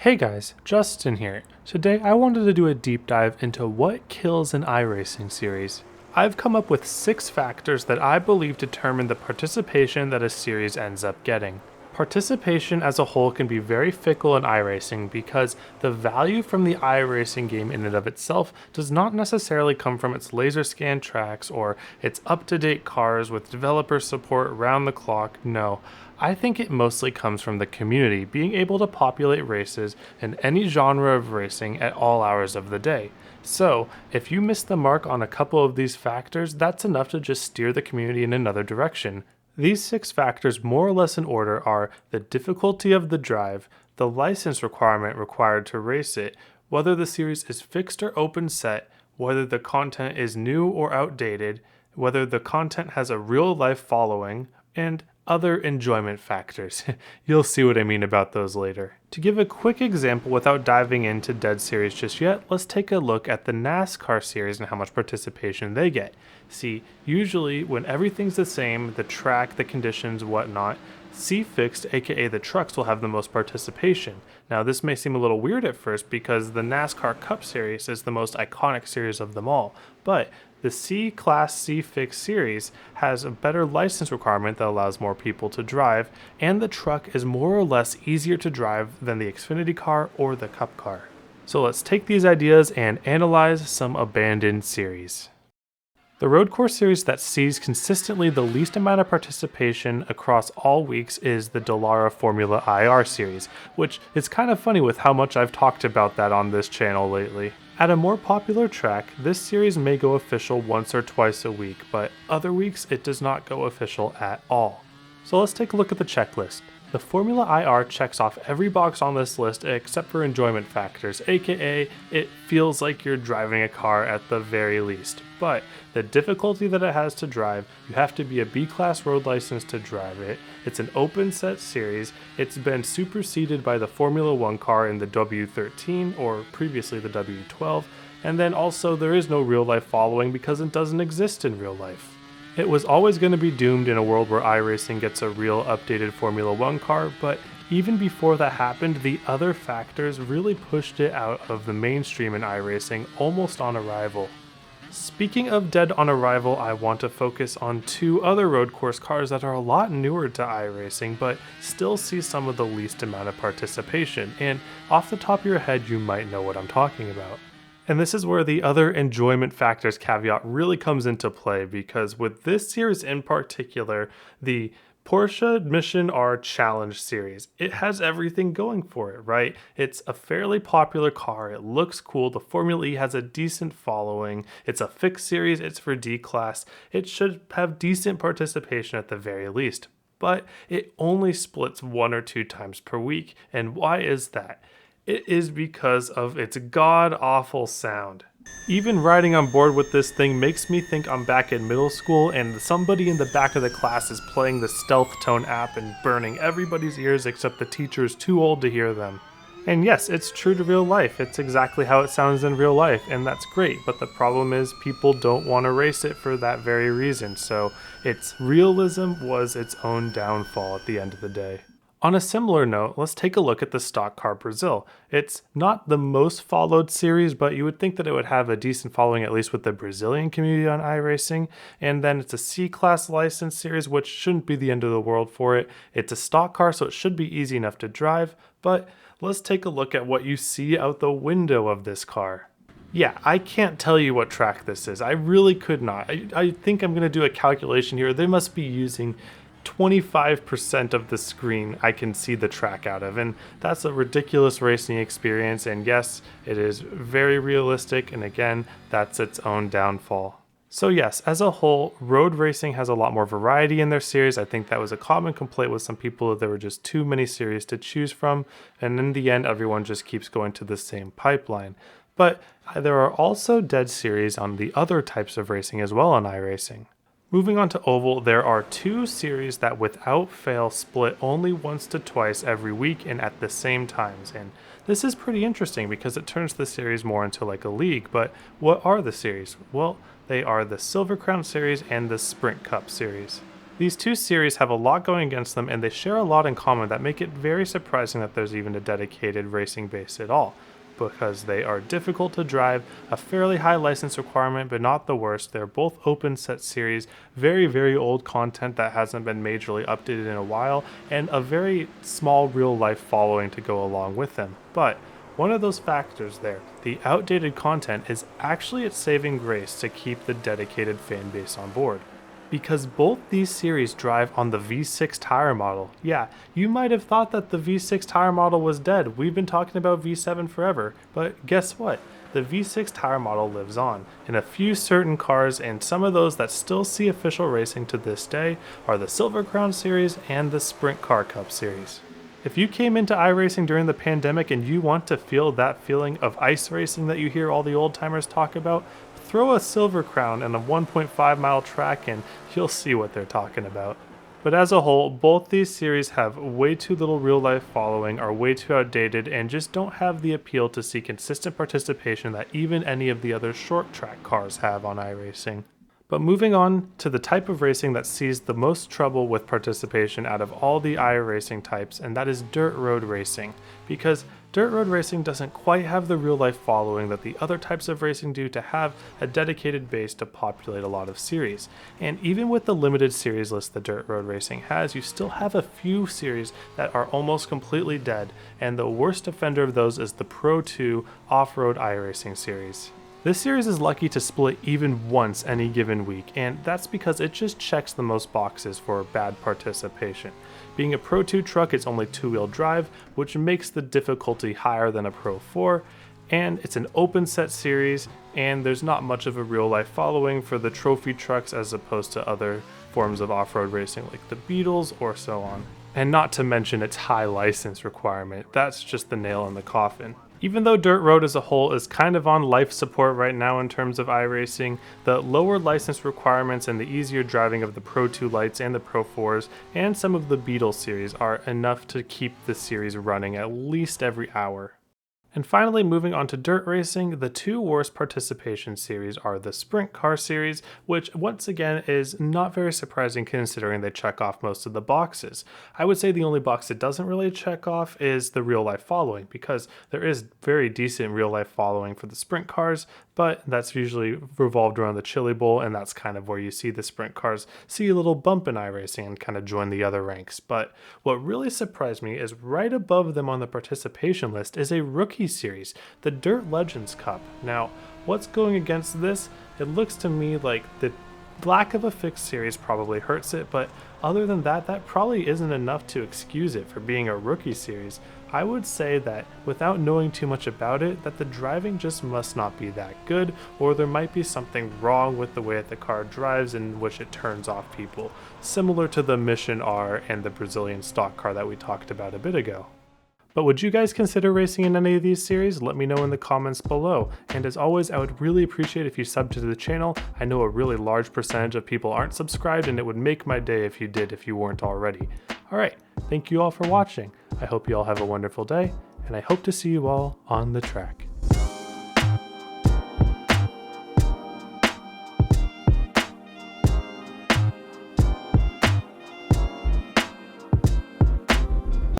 Hey guys, Justin here. Today I wanted to do a deep dive into what kills an iRacing series. I've come up with 6 factors that I believe determine the participation that a series ends up getting. Participation as a whole can be very fickle in iRacing because the value from the iRacing game in and of itself does not necessarily come from its laser scan tracks or its up-to-date cars with developer support around the clock. No, I think it mostly comes from the community being able to populate races in any genre of racing at all hours of the day. So, if you miss the mark on a couple of these factors, that's enough to just steer the community in another direction. These 6 factors, more or less in order, are the difficulty of the drive, the license requirement required to race it, whether the series is fixed or open set, whether the content is new or outdated, whether the content has a real life following, and other enjoyment factors. You'll see what I mean about those later. To give a quick example without diving into Dead Series just yet, let's take a look at the NASCAR series and how much participation they get. See, usually when everything's the same, the track, the conditions, whatnot, C-Fixed, aka the trucks, will have the most participation. Now this may seem a little weird at first because the NASCAR Cup Series is the most iconic series of them all, but the C-Class C-Fix series has a better license requirement that allows more people to drive, and the truck is more or less easier to drive than the Xfinity car or the Cup car. So let's take these ideas and analyze some abandoned series. The road course series that sees consistently the least amount of participation across all weeks is the Dallara Formula IR series, which is kind of funny with how much I've talked about that on this channel lately. At a more popular track, this series may go official once or twice a week, but other weeks it does not go official at all. So let's take a look at the checklist. The Formula IR checks off every box on this list except for enjoyment factors, aka it feels like you're driving a car at the very least. But the difficulty that it has to drive, you have to be a B-Class road license to drive it. It's an open set series. It's been superseded by the Formula 1 car in the W13 or previously the W12. And then also there is no real life following because it doesn't exist in real life. It was always going to be doomed in a world where iRacing gets a real updated Formula 1 car, but even before that happened, the other factors really pushed it out of the mainstream in iRacing almost on arrival. Speaking of dead on arrival, I want to focus on 2 other road course cars that are a lot newer to iRacing, but still see some of the least amount of participation, and off the top of your head you might know what I'm talking about. And this is where the other enjoyment factors caveat really comes into play, because with this series in particular, the Porsche Mission R Challenge series, it has everything going for it, right? It's a fairly popular car, it looks cool, the Formula E has a decent following, it's a fixed series, it's for D-Class, it should have decent participation at the very least. But it only splits 1 or 2 times per week, and why is that? It is because of its god-awful sound. Even riding on board with this thing makes me think I'm back in middle school and somebody in the back of the class is playing the Stealth Tone app and burning everybody's ears except the teacher is too old to hear them. And yes, it's true to real life. It's exactly how it sounds in real life, and that's great, but the problem is people don't want to race it for that very reason, so its realism was its own downfall at the end of the day. On a similar note, let's take a look at the Stock Car Brazil. It's not the most followed series, but you would think that it would have a decent following, at least with the Brazilian community on iRacing. And then it's a C-Class license series, which shouldn't be the end of the world for it. It's a stock car, so it should be easy enough to drive, but let's take a look at what you see out the window of this car. Yeah, I can't tell you what track this is. I really could not. I think I'm going to do a calculation here. They must be using 25% of the screen I can see the track out of, and that's a ridiculous racing experience, and yes, it is very realistic, and again, that's its own downfall. So yes, as a whole, road racing has a lot more variety in their series. I think that was a common complaint with some people that there were just too many series to choose from, and in the end, everyone just keeps going to the same pipeline. But there are also dead series on the other types of racing as well on iRacing. Moving on to Oval, there are 2 series that without fail split only once to twice every week and at the same times, and this is pretty interesting because it turns the series more into like a league. But what are the series? Well, they are the Silver Crown series and the Sprint Cup series. These two series have a lot going against them, and they share a lot in common that make it very surprising that there's even a dedicated racing base at all. Because they are difficult to drive, a fairly high license requirement, but not the worst. They're both open set series, very old content that hasn't been majorly updated in a while, and a very small real life following to go along with them. But one of those factors there, the outdated content, is actually its saving grace to keep the dedicated fan base on board. Because both these series drive on the V6 tire model. Yeah, you might have thought that the V6 tire model was dead. We've been talking about V7 forever, but guess what? The V6 tire model lives on in a few certain cars, and some of those that still see official racing to this day are the Silver Crown series and the Sprint Car Cup series. If you came into iRacing during the pandemic and you want to feel that feeling of ice racing that you hear all the old timers talk about, throw a Silver Crown and a 1.5 mile track and you'll see what they're talking about. But as a whole, both these series have way too little real life following, are way too outdated, and just don't have the appeal to see consistent participation that even any of the other short track cars have on iRacing. But moving on to the type of racing that sees the most trouble with participation out of all the iRacing types, and that is dirt road racing. Because dirt road racing doesn't quite have the real life following that the other types of racing do to have a dedicated base to populate a lot of series. And even with the limited series list that dirt road racing has, you still have a few series that are almost completely dead, and the worst offender of those is the Pro 2 off-road iRacing series. This series is lucky to split even once any given week, and that's because it just checks the most boxes for bad participation. Being a Pro 2 truck, it's only two-wheel drive, which makes the difficulty higher than a Pro 4, and it's an open set series, and there's not much of a real life following for the trophy trucks as opposed to other forms of off-road racing like the Beetles or so on. And not to mention its high license requirement, that's just the nail in the coffin. Even though dirt road as a whole is kind of on life support right now in terms of iRacing, the lower license requirements and the easier driving of the Pro 2 Lights and the Pro 4s and some of the Beetle series are enough to keep the series running at least every hour. And finally, moving on to dirt racing, the two worst participation series are the Sprint Car series, which once again is not very surprising considering they check off most of the boxes. I would say the only box it doesn't really check off is the real life following, because there is very decent real life following for the sprint cars, but that's usually revolved around the Chili Bowl, and that's kind of where you see the sprint cars see a little bump in iRacing and kind of join the other ranks. But what really surprised me is right above them on the participation list is a rookie series, the Dirt Legends Cup. Now, what's going against this? It looks to me like the lack of a fixed series probably hurts it, but other than that, that probably isn't enough to excuse it for being a rookie series. I would say that without knowing too much about it, that the driving just must not be that good, or there might be something wrong with the way that the car drives in which it turns off people, similar to the Mission R and the Brazilian stock car that we talked about a bit ago. But would you guys consider racing in any of these series? Let me know in the comments below. And as always, I would really appreciate if you subbed to the channel. I know a really large percentage of people aren't subscribed, and it would make my day if you did, if you weren't already. Alright, thank you all for watching. I hope you all have a wonderful day, and I hope to see you all on the track.